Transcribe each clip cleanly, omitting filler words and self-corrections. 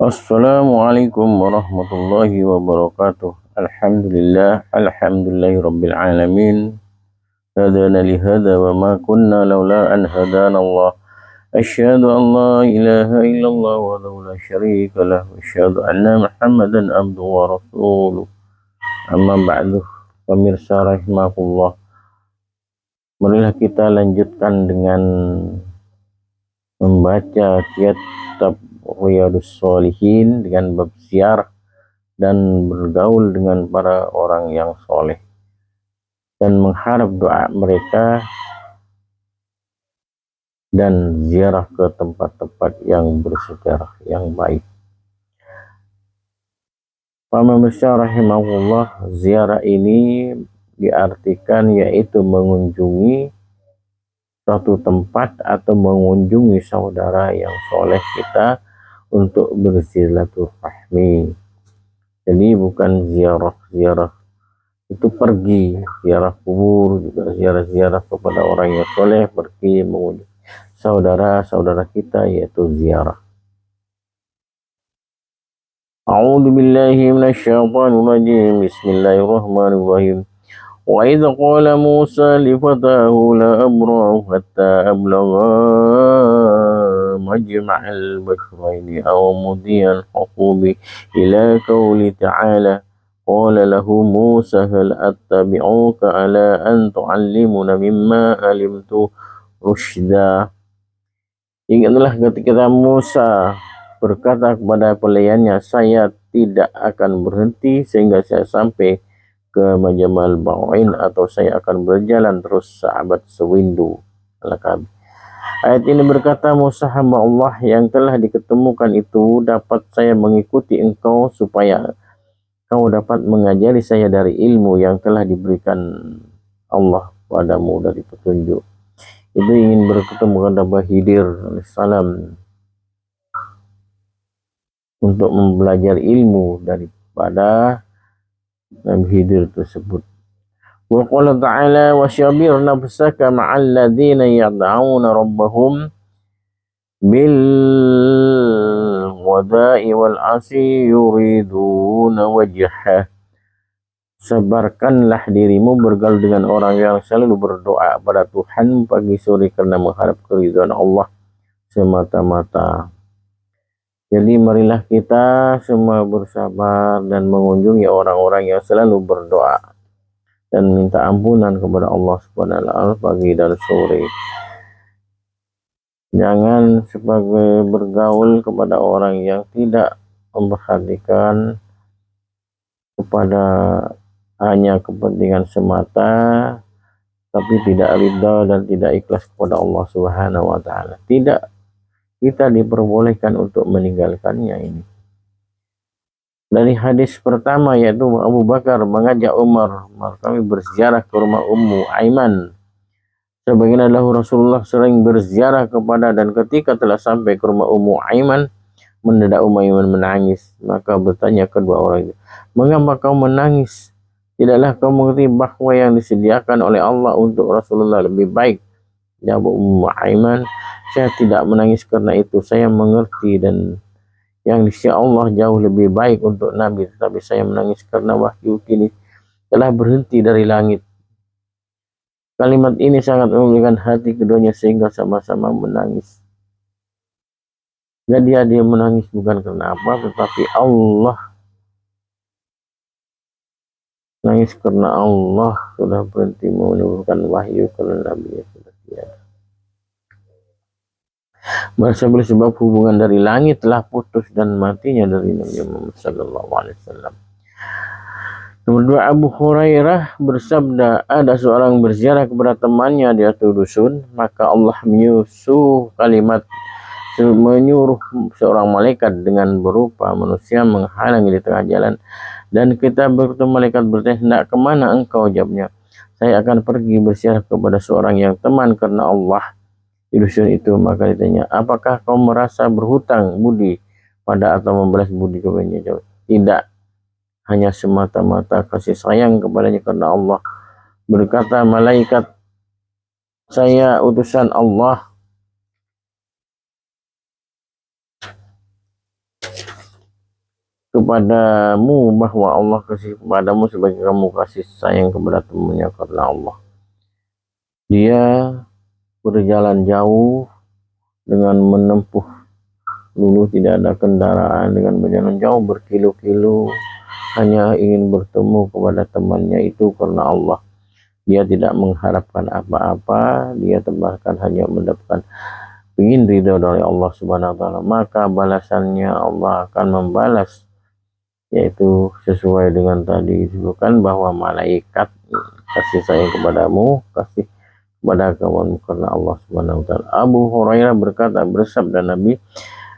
Assalamualaikum warahmatullahi wabarakatuh. Alhamdulillahi rabbil alamin. Hadana li hadha wa ma kunna laula an hadana Allah. Asyhadu an la ilaha illallah wa la syarika lah. Wa asyhadu anna Muhammadan abduhu wa rasuluh. Amma ba'du. Pemirsa rahimakumullah. Marilah kita lanjutkan dengan membaca kitab Riyadhus Shalihin dengan bab ziarah dan bergaul dengan para orang yang soleh dan mengharap doa mereka dan ziarah ke tempat-tempat yang bersejarah yang baik. Pemirsa rahimahullah, ziarah ini diartikan yaitu mengunjungi suatu tempat atau mengunjungi saudara yang soleh kita untuk bersilaturahmi. Jadi bukan ziarah itu pergi, ziarah kubur, juga ziarah kepada orang yang soleh, pergi mengunjungi saudara-saudara kita, yaitu ziarah. A'udzu billahi minasyaitonir rajim. Bismillahirrahmanirrahim. Wa idza qala Musa li fatahu la abrahu hatta ablagha majma'al bahraini aw mudiyan huqubi ila qauli ta'ala qala lahu Musa hal attabi'uka ala an tu'allimuna mimma alimtu rusyda. Ingatlah ketika Musa berkata kepada pelayannya, saya tidak akan berhenti sehingga saya sampai ke Majmal Bahrain, atau saya akan berjalan terus sahabat sewindu. Ayat ini berkata, Musa hamba Allah yang telah diketemukan itu, dapat saya mengikuti engkau supaya kau dapat mengajari saya dari ilmu yang telah diberikan Allah padamu dari petunjuk. Itu ingin bertemu dengan Nabi Khidir alaihissalam untuk mempelajari ilmu daripada Nabi Khidir tersebut. Wa qala ta'ala wasyabir nafsaka ma'al ladzina yad'una rabbahum bil ghada'i wal 'ashi yuriduna wajhah. Sabarkanlah dirimu bergaul dengan orang yang selalu berdoa pada Tuhan pagi sore karena mengharap keridhaan Allah semata-mata. Jadi marilah kita semua bersabar dan mengunjungi orang-orang yang selalu berdoa dan minta ampunan kepada Allah Subhanahu wa taala pagi dan sore. Jangan sebagai bergaul kepada orang yang tidak memperhatikan kepada hanya kepentingan semata, tapi tidak ridha dan tidak ikhlas kepada Allah Subhanahu wa taala. Tidak, kita diperbolehkan untuk meninggalkannya ini. Dari hadis pertama, yaitu Abu Bakar mengajak Umar, kami berziarah ke rumah Ummu Aiman. Sebagaimana Rasulullah sering berziarah kepada, dan ketika telah sampai ke rumah Ummu Aiman, mendadak Ummu Aiman menangis. Maka bertanya kedua orang itu, mengapa kau menangis? Tidaklah kau mengerti bahwa yang disediakan oleh Allah untuk Rasulullah lebih baik? Jawab Ummu Aiman, saya tidak menangis karena itu, saya mengerti dan yang di sisi Allah jauh lebih baik untuk Nabi, tetapi saya menangis karena wahyu kini telah berhenti dari langit. Kalimat ini sangat memulihkan hati keduanya sehingga sama-sama menangis. Jadi dia menangis bukan karena apa, tetapi Allah. Nangis karena Allah sudah berhenti menurunkan wahyu karena Nabi sudah tiada. Sebab hubungan dari langit telah putus dan matinya dari Nabi Muhammad SAW. Nomor 2, Abu Hurairah bersabda, ada seorang berziarah kepada temannya di suatu dusun, maka Allah menyuruh seorang malaikat dengan berupa manusia menghalangi di tengah jalan, dan kita bertemu malaikat bertanya, hendak kemana engkau? Jawabnya, saya akan pergi berziarah kepada seorang yang teman karena Allah di dusun itu. Maka ditanya, apakah kau merasa berhutang budi pada atau membalas budi kepadanya? Jawab, tidak, hanya semata-mata kasih sayang kepadanya karena Allah. Berkata malaikat, saya utusan Allah kepadamu bahwa Allah kasih kepadamu sebagai kamu kasih sayang kepada temannya karena Allah. Dia berjalan jauh dengan menempuh, dulu tidak ada kendaraan, dengan berjalan jauh berkilo-kilo hanya ingin bertemu kepada temannya itu karena Allah. Dia tidak mengharapkan apa-apa, dia bahkan hanya mendapatkan ingin ridho dari Allah Subhanahu wa taala, maka balasannya Allah akan membalas, yaitu sesuai dengan tadi disebutkan bahwa malaikat kasih sayang kepadamu, kasih kepada kawanmu karena Allah Subhanahu wa taala. Abu Hurairah berkata, bersabda Nabi,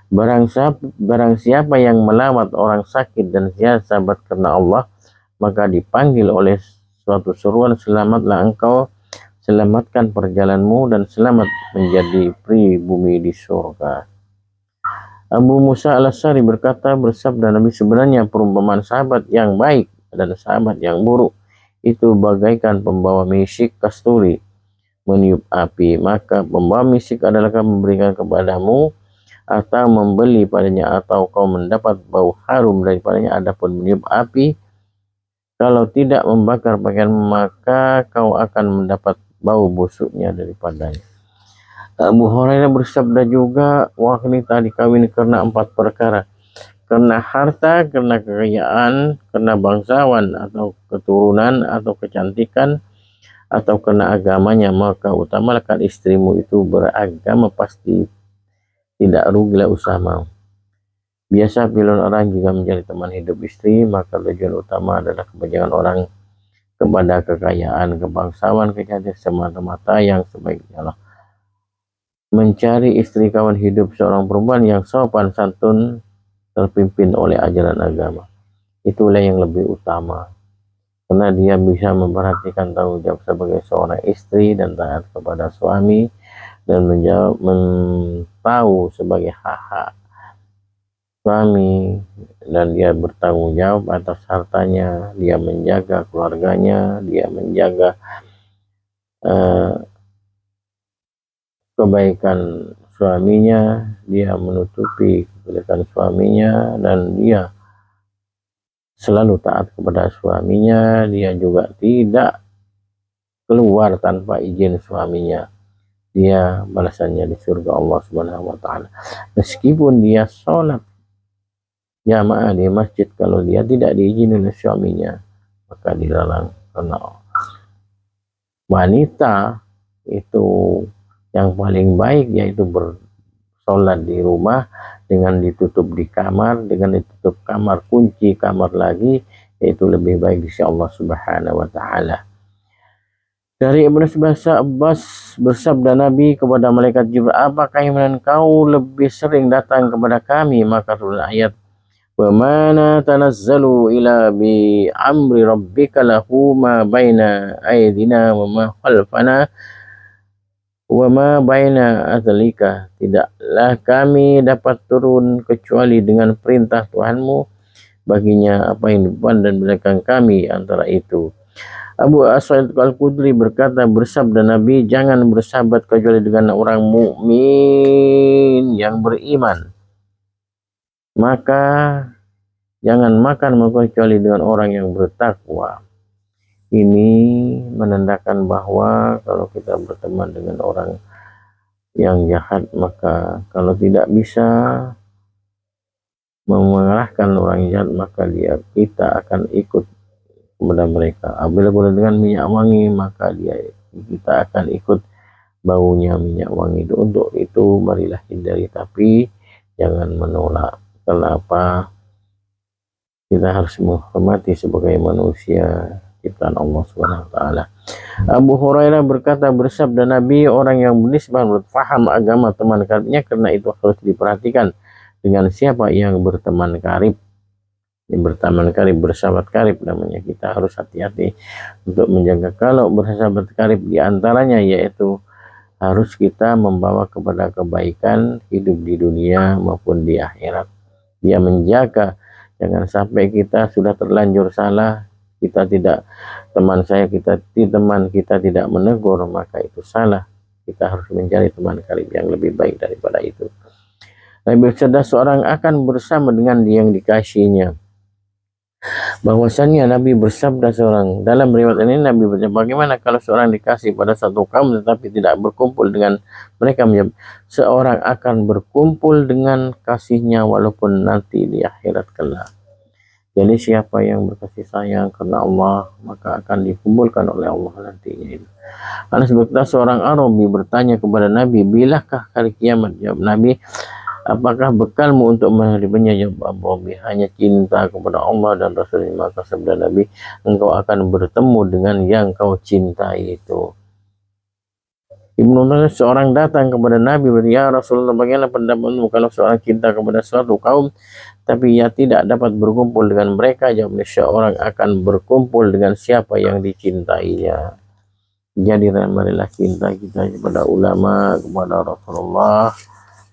barang siapa yang melawat orang sakit dan dia sahabat karena Allah, maka dipanggil oleh suatu seruan, selamatlah engkau, selamatkan perjalananmu dan selamat menjadi pribumi di surga. Abu Musa al-Asy'ari berkata, bersabda Nabi, sebenarnya perumpamaan sahabat yang baik dan sahabat yang buruk itu bagaikan pembawa misik kasturi meniup api, maka pembawa misik adalah memberikan kepadamu atau membeli padanya, atau kau mendapat bau harum daripadanya. Adapun meniup api, kalau tidak membakar pakaian, maka kau akan mendapat bau busuknya daripadanya. Abu Hurairah bersabda juga, wanita dikawin karena 4 perkara: karena harta, karena kekayaan, karena bangsawan atau keturunan atau kecantikan, atau karena agamanya. Maka utamakan istrimu itu beragama, pasti tidak rugilah usahamu. Biasa pilihan orang jika menjadi teman hidup istri, maka tujuan utama adalah kebajikan orang kepada kekayaan, kebangsawan, kecantikan semata-mata. Yang sebaiknya lah mencari istri kawan hidup seorang perempuan yang sopan santun, terpimpin oleh ajaran agama. Itulah yang lebih utama, karena dia bisa memperhatikan tanggung jawab sebagai seorang istri dan taat kepada suami, dan tahu sebagai hak-hak suami, dan dia bertanggung jawab atas hartanya, dia menjaga keluarganya, dia menjaga kebaikan suaminya, dia menutupi kejelekan suaminya, dan dia selalu taat kepada suaminya. Dia juga tidak keluar tanpa izin suaminya. Dia balasannya di surga Allah Subhanahu wa taala. Meskipun dia sholat jamaah di masjid, kalau dia tidak diizini oleh suaminya, maka dilarang. Karena wanita itu yang paling baik yaitu bersolat di rumah dengan ditutup di kamar, dengan ditutup kamar, kunci kamar lagi, yaitu lebih baik di sisi Allah Subhanahu wa taala. Dari Ibnu Abbas bersabda Nabi kepada malaikat Jibril, apakah yang kau lebih sering datang kepada kami? Maka turun ayat, wa mana tanazzalu ila bi amri rabbika lahu ma baina aydina wa ma khalfana wa ma baina azlika. Tidaklah kami dapat turun kecuali dengan perintah Tuhanmu, baginya apa yang di depan dan belakang kami antara itu. Abu Sa'id Al-Khudri berkata, bersabda Nabi, jangan bersahabat kecuali dengan orang mukmin yang beriman, maka jangan makan kecuali dengan orang yang bertakwa. Ini menandakan bahwa kalau kita berteman dengan orang yang jahat, maka kalau tidak bisa mengarahkan orang jahat, maka kita akan ikut kepada mereka. Apabila dengan minyak wangi, maka kita akan ikut baunya minyak wangi itu. Untuk itu marilah hindari, tapi jangan menolak. Kenapa? Kita harus menghormati sebagai manusia ciptaan Allah Subhanahu wa taala. Abu Hurairah berkata, bersabda Nabi, orang yang bernisbah menurut faham agama teman karibnya, karena itu harus diperhatikan dengan siapa yang berteman karib. Berteman karib, bersahabat karib namanya. Kita harus hati-hati untuk menjaga. Kalau bersahabat karib diantaranya yaitu harus kita membawa kepada kebaikan hidup di dunia maupun di akhirat. Dia menjaga jangan sampai kita sudah terlanjur salah, kita tidak teman kita tidak menegur, maka itu salah. Kita harus mencari teman karib yang lebih baik daripada itu. Nabi bersabda, seorang akan bersama dengan dia yang dikasihinya bahwasannya Nabi bersabda seorang, dalam riwayat ini Nabi bersabda, bagaimana kalau seorang dikasih pada satu kaum tetapi tidak berkumpul dengan mereka, menjawab, seorang akan berkumpul dengan kasihnya walaupun nanti di akhirat kelak. Jadi siapa yang berkasih sayang karena Allah maka akan dikumpulkan oleh Allah nantinya. Anas berkata, seorang Arabi bertanya kepada Nabi, bilakah hari kiamat? Jawab Nabi, apakah bekalmu untuk menghadapinya? Jawab Arabi, hanya cinta kepada Allah dan Rasulnya. Maka sabda Nabi, engkau akan bertemu dengan yang kau cintai itu. Ibnu Umar, seorang datang kepada Nabi, ya Rasulullah, bagaimana pendapatmu kalau seorang cinta kepada suatu kaum tapi ia tidak dapat berkumpul dengan mereka? Jawab, seorang akan berkumpul dengan siapa yang dicintainya. Jadi marilah cinta kita kepada ulama, kepada Rasulullah,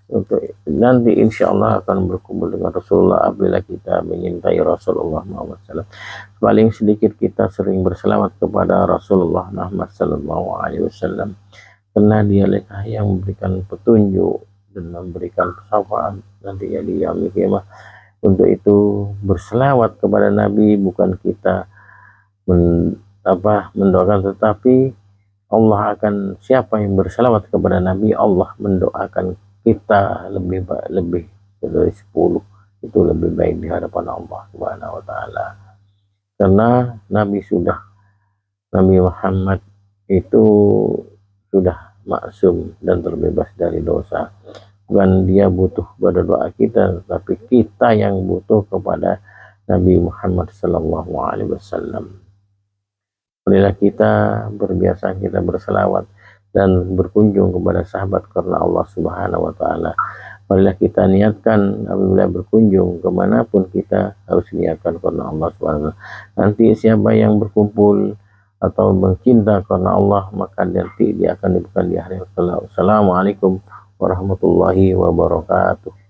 untuk nanti insya Allah akan berkumpul dengan Rasulullah apabila kita menyintai Rasulullah Muhammad SAW. Paling sedikit kita sering berselawat kepada Rasulullah Muhammad SAW, karena dialah yang memberikan petunjuk dan memberikan syafaat nanti ya di yaumil qiyamah. Untuk itu berselawat kepada Nabi bukan kita mendoakan, tetapi Allah akan, siapa yang berselawat kepada Nabi, Allah mendoakan kita lebih dari 10, itu lebih baik di hadapan Allah Subhanahu wa taala. Karena Nabi Muhammad itu sudah maksum dan terbebas dari dosa. Bukan dia butuh pada doa kita, tapi kita yang butuh kepada Nabi Muhammad sallallahu alaihi wasallam. Marilah kita berbiasa kita berselawat dan berkunjung kepada sahabat karena Allah Subhanahu wa taala. Marilah kita niatkan apabila berkunjung kemanapun kita harus niatkan karena Allah Subhanahu wa taala. Nanti siapa yang berkumpul atau mencinta karena Allah, maka nanti dia akan diberikan di hari kelak. Assalamualaikum warahmatullahi wabarakatuh.